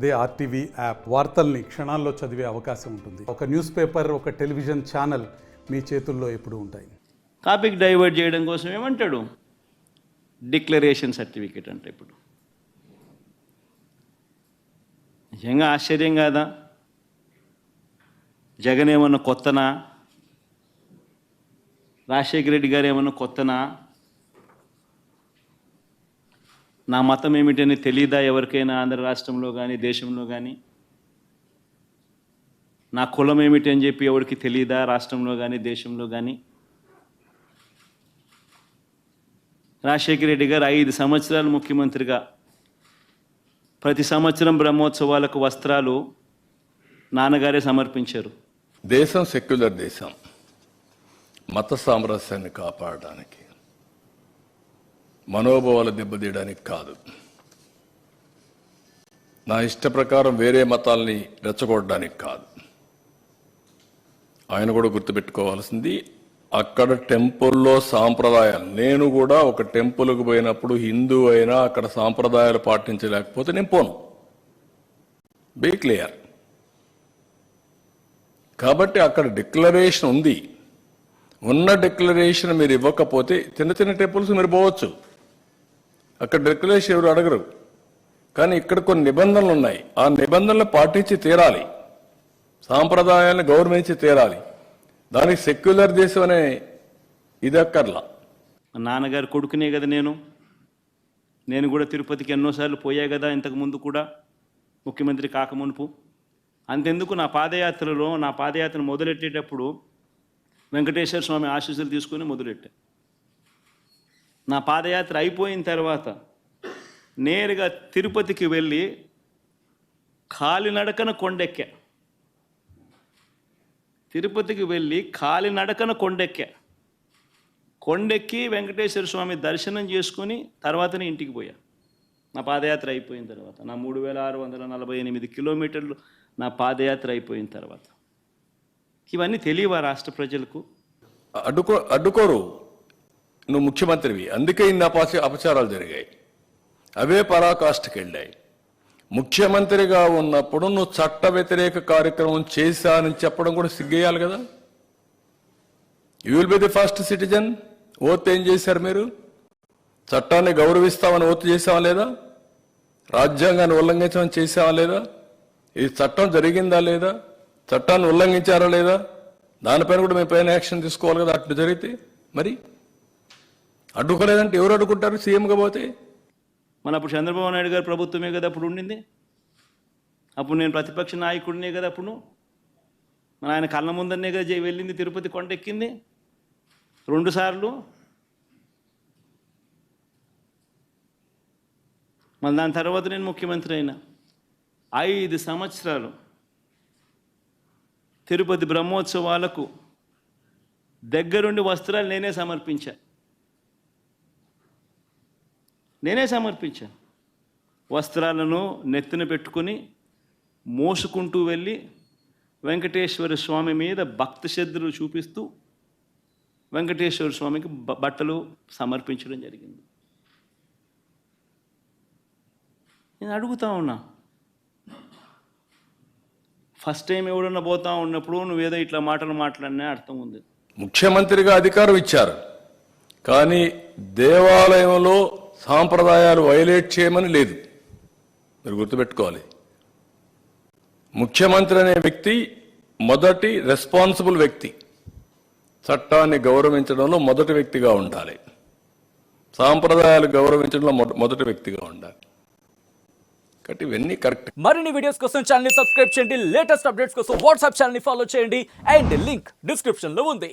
అదే RTV app వార్తల్ని క్షణాల్లో చదివే అవకాశం ఉంటుంది. ఒక న్యూస్ పేపర్, ఒక టెలివిజన్ ఛానల్ మీ చేతుల్లో ఎప్పుడూ ఉంటాయి. టాపిక్ డైవర్ట్ చేయడం కోసం ఏమంటాడు, డిక్లరేషన్ సర్టిఫికేట్ అంటే. ఇప్పుడు నిజంగా ఆశ్చర్యం కాదా? జగన్ ఏమన్నా కొత్తనా? రాజశేఖర రెడ్డి గారు ఏమన్నా కొత్తనా? నా మతం ఏమిటని తెలీదా ఎవరికైనా ఆంధ్ర రాష్ట్రంలో కానీ దేశంలో కానీ? నా కులం ఏమిటి అని చెప్పి ఎవరికి తెలీదా రాష్ట్రంలో కానీ దేశంలో కానీ? రాజశేఖర రెడ్డి గారు 5 సంవత్సరాలు ముఖ్యమంత్రిగా ప్రతి సంవత్సరం బ్రహ్మోత్సవాలకు వస్త్రాలు నాన్నగారే సమర్పించారు. దేశం సెక్యులర్ దేశం, మత సామరస్యాన్ని కాపాడడానికి, మనోభావాలు దెబ్బతీయడానికి కాదు. నా ఇష్ట ప్రకారం వేరే మతాల్ని రెచ్చగొట్టడానికి కాదు. ఆయన కూడా గుర్తుపెట్టుకోవాల్సింది, అక్కడ టెంపుల్లో సాంప్రదాయాలు, నేను కూడా ఒక టెంపుల్కి పోయినప్పుడు హిందూ అయినా అక్కడ సాంప్రదాయాలు పాటించలేకపోతే నేను పోను. Be clear. కాబట్టి అక్కడ డిక్లరేషన్ ఉంది. ఉన్న డిక్లరేషన్ మీరు ఇవ్వకపోతే చిన్న చిన్న టెంపుల్స్ మీరు పోవచ్చు, అక్కడ డిక్లరేషన్ ఎవరు అడగరు. కానీ ఇక్కడ కొన్ని నిబంధనలు ఉన్నాయి, ఆ నిబంధనలు పాటించి తీరాలి, సాంప్రదాయాలను గౌరవించి తీరాలి. దానికి సెక్యులర్ దేశం అనే ఇది అక్కర్లా. నాన్నగారు కొడుకునే కదా నేను కూడా తిరుపతికి ఎన్నోసార్లు పోయా కదా ఇంతకు ముందు కూడా, ముఖ్యమంత్రి కాకమునుపు. అంతెందుకు, నా పాదయాత్ర మొదలెట్టేటప్పుడు వెంకటేశ్వర స్వామి ఆశీస్సులు తీసుకుని మొదలెట్టా. నా పాదయాత్ర అయిపోయిన తర్వాత నేరుగా తిరుపతికి వెళ్ళి కాలినడకన కొండెక్కా. తిరుపతికి వెళ్ళి కాలినడకన కొండెక్కి వెంకటేశ్వర స్వామి దర్శనం చేసుకుని తర్వాతనే ఇంటికి పోయా. నా పాదయాత్ర అయిపోయిన తర్వాత, నా 3648 కిలోమీటర్లు నా పాదయాత్ర అయిపోయిన తర్వాత. ఇవన్నీ తెలియవా రాష్ట్ర ప్రజలకు? అడ్డుకోరు. నువ్వు ముఖ్యమంత్రివి, అందుకే ఇన్ని అపచారాలు జరిగాయి, అవే పరాకాష్ఠకి వెళ్ళాయి. ముఖ్యమంత్రిగా ఉన్నప్పుడు నువ్వు చట్ట వ్యతిరేక కార్యక్రమం చేశానని చెప్పడం కూడా సిగ్గేయాలి కదా. You will be the first citizen. Oath ఏం చేశారు మీరు? చట్టాన్ని గౌరవిస్తామని ఓత్ చేసావా లేదా? రాజ్యాంగాన్ని ఉల్లంఘించమని చేసావా లేదా? ఇది చట్టం జరిగిందా లేదా? చట్టాన్ని ఉల్లంఘించారా లేదా? దానిపైన కూడా మీ పైన యాక్షన్ తీసుకోవాలి కదా. అట్లు జరిగితే మరి అడ్డుకోలేదంటే ఎవరు అడ్డుకుంటారు? సీఎంగా పోతే మన అప్పుడు చంద్రబాబు నాయుడు గారు ప్రభుత్వమే కదా అప్పుడు ఉండింది. అప్పుడు నేను ప్రతిపక్ష నాయకుడినే కదా. అప్పుడు మన ఆయన కళ్ళ ముందరనే కదా వెళ్ళింది, తిరుపతి కొండెక్కింది 2 సార్లు. మళ్ళీ దాని తర్వాత నేను ముఖ్యమంత్రి అయినా 5 సంవత్సరాలు తిరుపతి బ్రహ్మోత్సవాలకు దగ్గరుండి వస్త్రాలు నేనే సమర్పించాను. వస్త్రాలను నెత్తిన పెట్టుకుని మోసుకుంటూ వెళ్ళి వెంకటేశ్వర స్వామి మీద భక్తి శ్రద్ధలు చూపిస్తూ వెంకటేశ్వర స్వామికి బట్టలు సమర్పించడం జరిగింది. నేను అడుగుతా ఉన్నా, ఫస్ట్ టైం ఎవడన్నా పోతా ఉన్నప్పుడు నువ్వేదో ఇట్లా మాటలు మాట్లాడినా అర్థం ఉంది. ముఖ్యమంత్రిగా అధికారం ఇచ్చారు, కానీ దేవాలయంలో సాంప్రదాయాలు వైలేట్ చేయమని లేదు. మీరు గుర్తుపెట్టుకోవాలి, ముఖ్యమంత్రి అనే వ్యక్తి మొదటి రెస్పాన్సిబుల్ వ్యక్తి, చట్టాన్ని గౌరవించడంలో మొదటి వ్యక్తిగా ఉండాలి, సాంప్రదాయాలు గౌరవించడంలో మొదటి వ్యక్తిగా ఉండాలి. కాబట్టి ఇవన్నీ కరెక్ట్. మరిన్ని వీడియోస్ కోసం ఛానల్ ని సబ్స్క్రైబ్ చేయండి, లేటెస్ట్ అప్డేట్స్ కోసం వాట్సాప్ ఛానల్ ని ఫాలో చేయండి, అండ్ లింక్ డిస్క్రిప్షన్ లో ఉంది.